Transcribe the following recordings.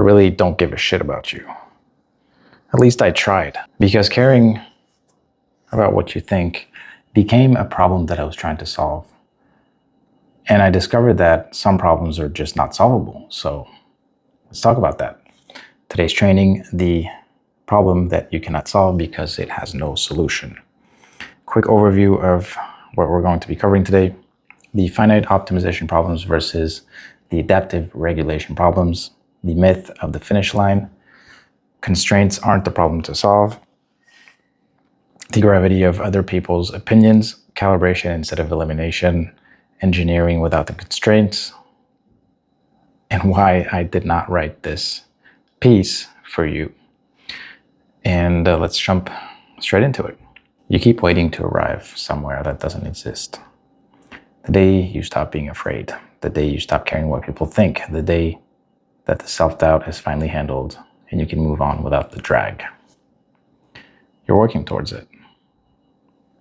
I really don't give a shit about you. At least I tried, because caring about what you think became a problem that I was trying to solve. And I discovered that some problems are just not solvable. So let's talk about that. Today's training, the problem that you cannot solve because it has no solution. Quick overview of what we're going to be covering today. The finite optimization problems versus the adaptive regulation problems. The myth of the finish line. Constraints aren't the problem to solve. The gravity of other people's opinions. Calibration instead of elimination. Engineering without the constraints. And why I did not write this piece for you. And let's jump straight into it. You keep waiting to arrive somewhere that doesn't exist. The day you stop being afraid, the day you stop caring what people think, the day that the self-doubt is finally handled and you can move on without the drag. You're working towards it.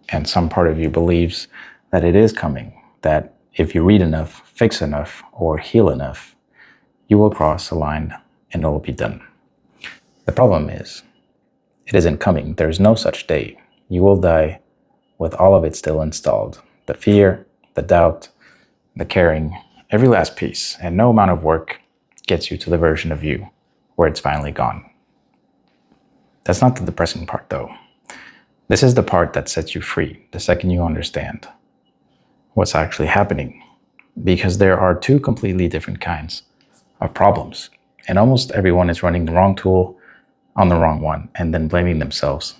And some part of you believes that it is coming, that if you read enough, fix enough, or heal enough, you will cross a line and it will be done. The problem is, it isn't coming. There's no such day. You will die with all of it still installed. The fear, the doubt, the caring, every last piece, and no amount of work gets you to the version of you where it's finally gone. That's not the depressing part though. This is the part that sets you free the second you understand what's actually happening. Because there are two completely different kinds of problems. And almost everyone is running the wrong tool on the wrong one and then blaming themselves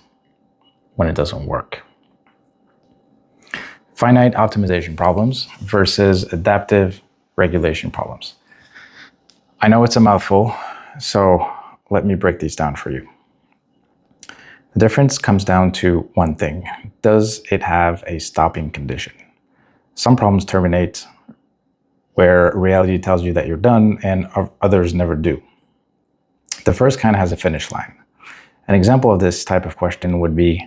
when it doesn't work. Finite optimization problems versus adaptive regulation problems. I know it's a mouthful, so let me break these down for you. The difference comes down to one thing. Does it have a stopping condition? Some problems terminate where reality tells you that you're done and others never do. The first kind has a finish line. An example of this type of question would be,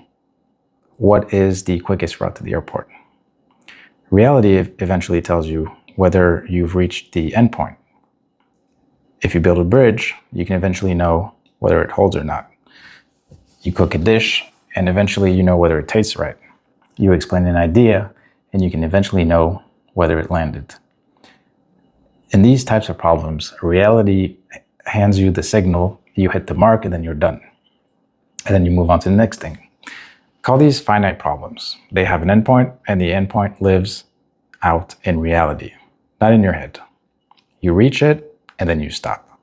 what is the quickest route to the airport? Reality eventually tells you whether you've reached the endpoint. If you build a bridge, you can eventually know whether it holds or not. You cook a dish, and eventually you know whether it tastes right. You explain an idea, and you can eventually know whether it landed. In these types of problems, reality hands you the signal, you hit the mark, and then you're done. And then you move on to the next thing. Call these finite problems. They have an endpoint, and the endpoint lives out in reality, not in your head. You reach it, and then you stop.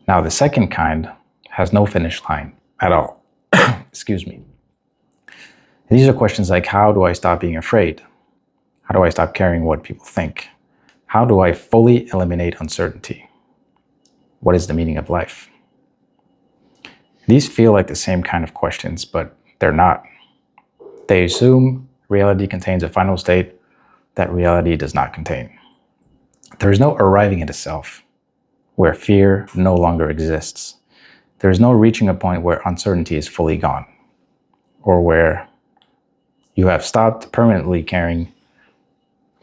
Now, the second kind has no finish line at all. Excuse me. These are questions like, how do I stop being afraid? How do I stop caring what people think? How do I fully eliminate uncertainty? What is the meaning of life? These feel like the same kind of questions, but they're not. They assume reality contains a final state that reality does not contain. There is no arriving at a self where fear no longer exists. There is no reaching a point where uncertainty is fully gone, or where you have stopped permanently caring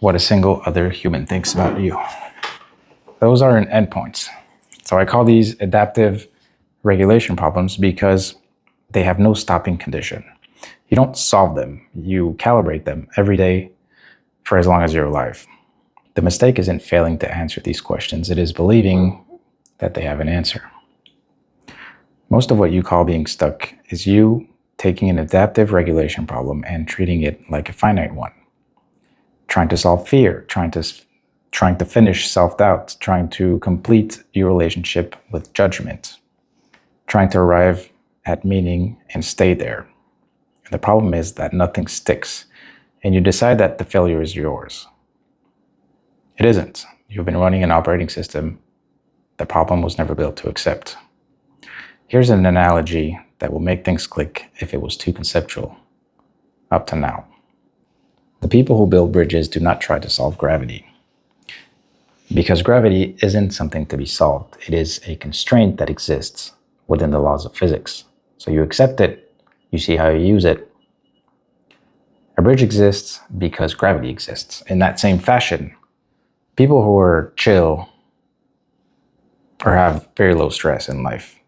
what a single other human thinks about you. Those are endpoints. So I call these adaptive regulation problems because they have no stopping condition. You don't solve them, you calibrate them every day for as long as you're alive. The mistake isn't failing to answer these questions, it is believing that they have an answer. Most of what you call being stuck is you taking an adaptive regulation problem and treating it like a finite one. Trying to solve fear, trying to finish self-doubt, trying to complete your relationship with judgment, trying to arrive at meaning and stay there. And the problem is that nothing sticks, and you decide that the failure is yours. It isn't. You've been running an operating system the problem was never built to accept. Here's an analogy that will make things click if it was too conceptual up to now. The people who build bridges do not try to solve gravity, because gravity isn't something to be solved. It is a constraint that exists within the laws of physics. So you accept it, you see how you use it. A bridge exists because gravity exists. In that same fashion, people who are chill or have very low stress in life.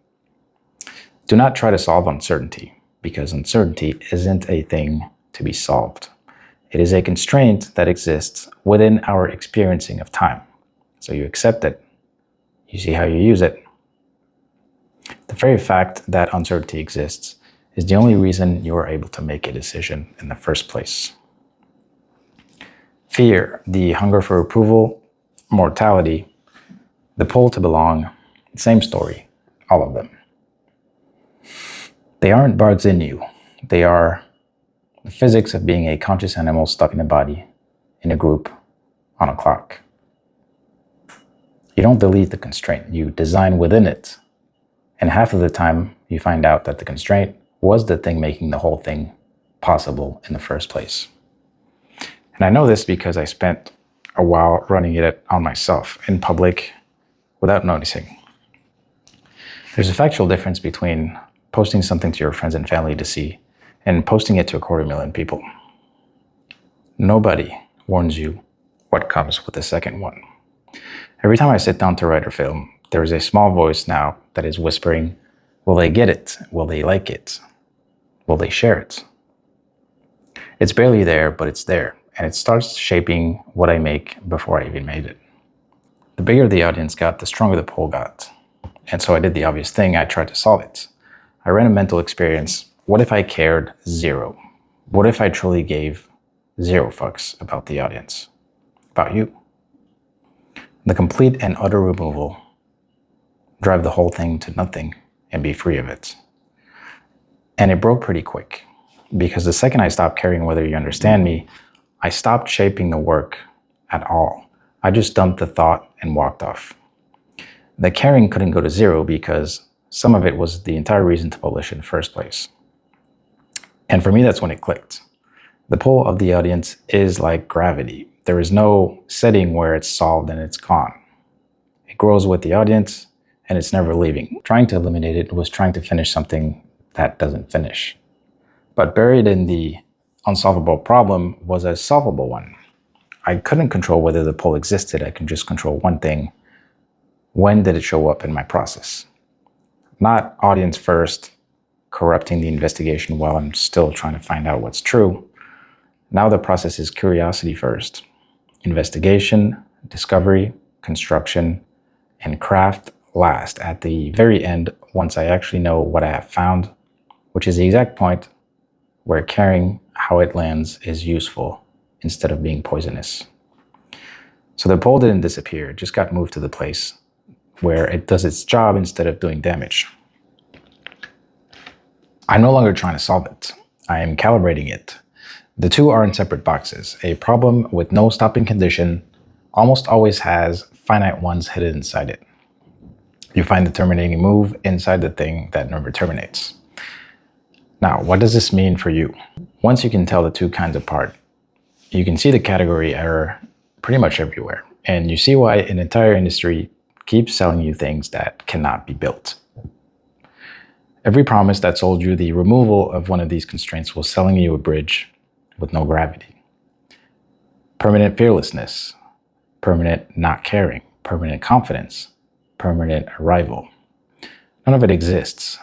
Do not try to solve uncertainty, because uncertainty isn't a thing to be solved. It is a constraint that exists within our experiencing of time. So you accept it, you see how you use it. The very fact that uncertainty exists is the only reason you are able to make a decision in the first place. Fear, the hunger for approval, mortality, the pull to belong, same story, all of them. They aren't bugs in you. They are the physics of being a conscious animal stuck in a body, in a group, on a clock. You don't delete the constraint, you design within it. And half of the time, you find out that the constraint was the thing making the whole thing possible in the first place. And I know this because I spent a while running it on myself, in public, without noticing. There's a factual difference between posting something to your friends and family to see and posting it to 250,000 people. Nobody warns you what comes with the second one. Every time I sit down to write or film, there is a small voice now that is whispering, will they get it? Will they like it? Will they share it? It's barely there, but it's there, and it starts shaping what I make before I even made it. The bigger the audience got, the stronger the pull got. And so I did the obvious thing, I tried to solve it. I ran a mental experience. What if I cared zero? What if I truly gave zero fucks about the audience? About you? The complete and utter removal. Drive the whole thing to nothing and be free of it. And it broke pretty quick, because the second I stopped caring whether you understand me, I stopped shaping the work at all. I just dumped the thought and walked off. The caring couldn't go to zero because some of it was the entire reason to publish in the first place. And for me, that's when it clicked. The pull of the audience is like gravity. There is no setting where it's solved and it's gone. It grows with the audience and it's never leaving. Trying to eliminate it was trying to finish something that doesn't finish. But buried in the unsolvable problem was a solvable one. I couldn't control whether the pull existed. I can just control one thing. When did it show up in my process? Not audience first, corrupting the investigation while I'm still trying to find out what's true. Now the process is curiosity first. Investigation, discovery, construction, and craft last. At the very end, once I actually know what I have found, which is the exact point where caring how it lands is useful instead of being poisonous. So the pole didn't disappear, it just got moved to the place where it does its job instead of doing damage. I'm no longer trying to solve it. I am calibrating it. The two are in separate boxes. A problem with no stopping condition almost always has finite ones hidden inside it. You find the terminating move inside the thing that never terminates. Now, what does this mean for you? Once you can tell the two kinds apart, you can see the category error pretty much everywhere. And you see why an entire industry keeps selling you things that cannot be built. Every promise that sold you the removal of one of these constraints was selling you a bridge with no gravity. Permanent fearlessness, permanent not caring, permanent confidence, permanent arrival. None of it exists.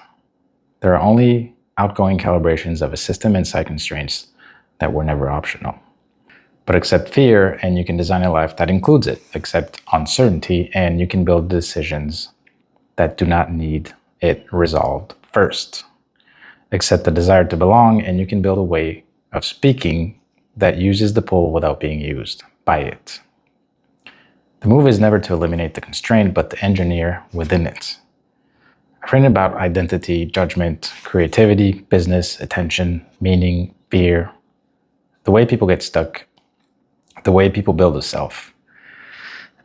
There are only outgoing calibrations of a system inside constraints that were never optional. But accept fear and you can design a life that includes it. Accept uncertainty and you can build decisions that do not need it resolved first. Accept the desire to belong and you can build a way of speaking that uses the pull without being used by it. The move is never to eliminate the constraint, but to engineer within it. I've written about identity, judgment, creativity, business, attention, meaning, fear, the way people get stuck, the way people build a self.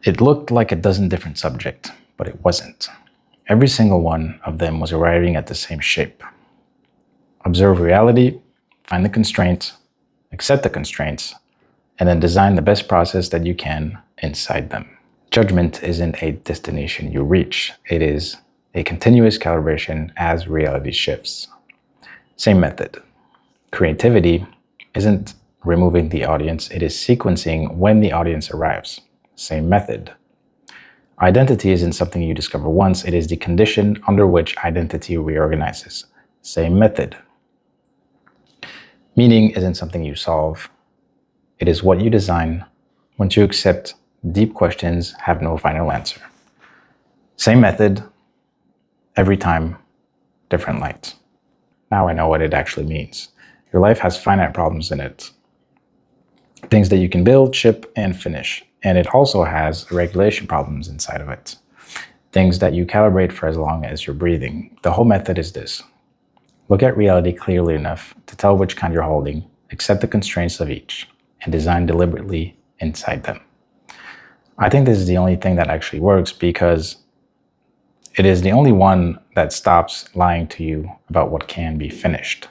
It looked like a dozen different subjects, but it wasn't. Every single one of them was arriving at the same shape. Observe reality, find the constraints, accept the constraints, and then design the best process that you can inside them. Judgment isn't a destination you reach. It is a continuous calibration as reality shifts. Same method. Creativity isn't removing the audience, it is sequencing when the audience arrives. Same method. Identity isn't something you discover once, it is the condition under which identity reorganizes. Same method. Meaning isn't something you solve, it is what you design once you accept deep questions have no final answer. Same method, every time, different light. Now I know what it actually means. Your life has finite problems in it. Things that you can build, ship, and finish. And it also has regulation problems inside of it. Things that you calibrate for as long as you're breathing. The whole method is this. Look at reality clearly enough to tell which kind you're holding, accept the constraints of each, and design deliberately inside them. I think this is the only thing that actually works because it is the only one that stops lying to you about what can be finished.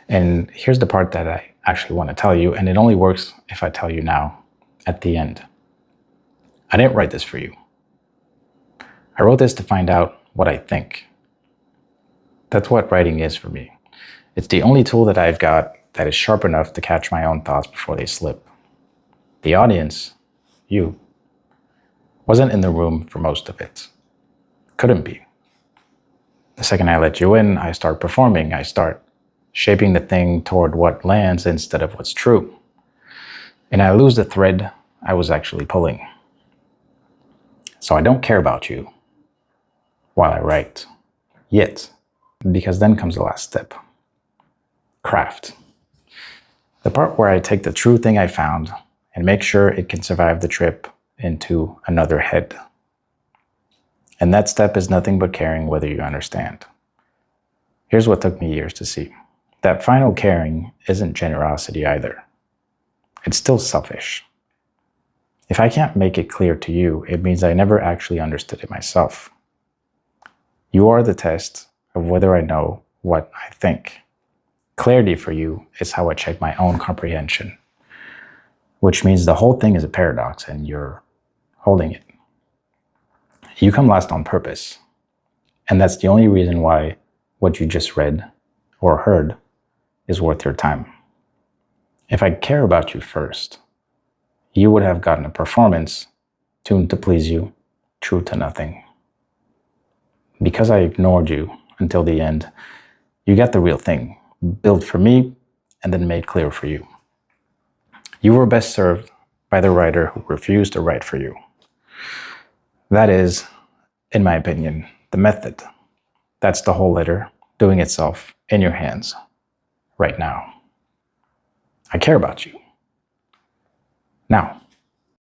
And here's the part that I actually want to tell you, and it only works if I tell you now, at the end. I didn't write this for you. I wrote this to find out what I think. That's what writing is for me. It's the only tool that I've got that is sharp enough to catch my own thoughts before they slip. The audience, you, wasn't in the room for most of it. Couldn't be. The second I let you in, I start performing. I start shaping the thing toward what lands instead of what's true. And I lose the thread I was actually pulling. So I don't care about you while I write, yet, because then comes the last step. Craft. The part where I take the true thing I found and make sure it can survive the trip into another head. And that step is nothing but caring whether you understand. Here's what took me years to see. That final caring isn't generosity either. It's still selfish. If I can't make it clear to you, it means I never actually understood it myself. You are the test of whether I know what I think. Clarity for you is how I check my own comprehension, which means the whole thing is a paradox and you're holding it. You come last on purpose, and that's the only reason why what you just read or heard is worth your time. If I care about you first, you would have gotten a performance tuned to please you, true to nothing. Because I ignored you until the end, you got the real thing, built for me and then made clear for you. You were best served by the writer who refused to write for you. That is, in my opinion, the method. That's the whole letter doing itself in your hands right now. I care about you. Now,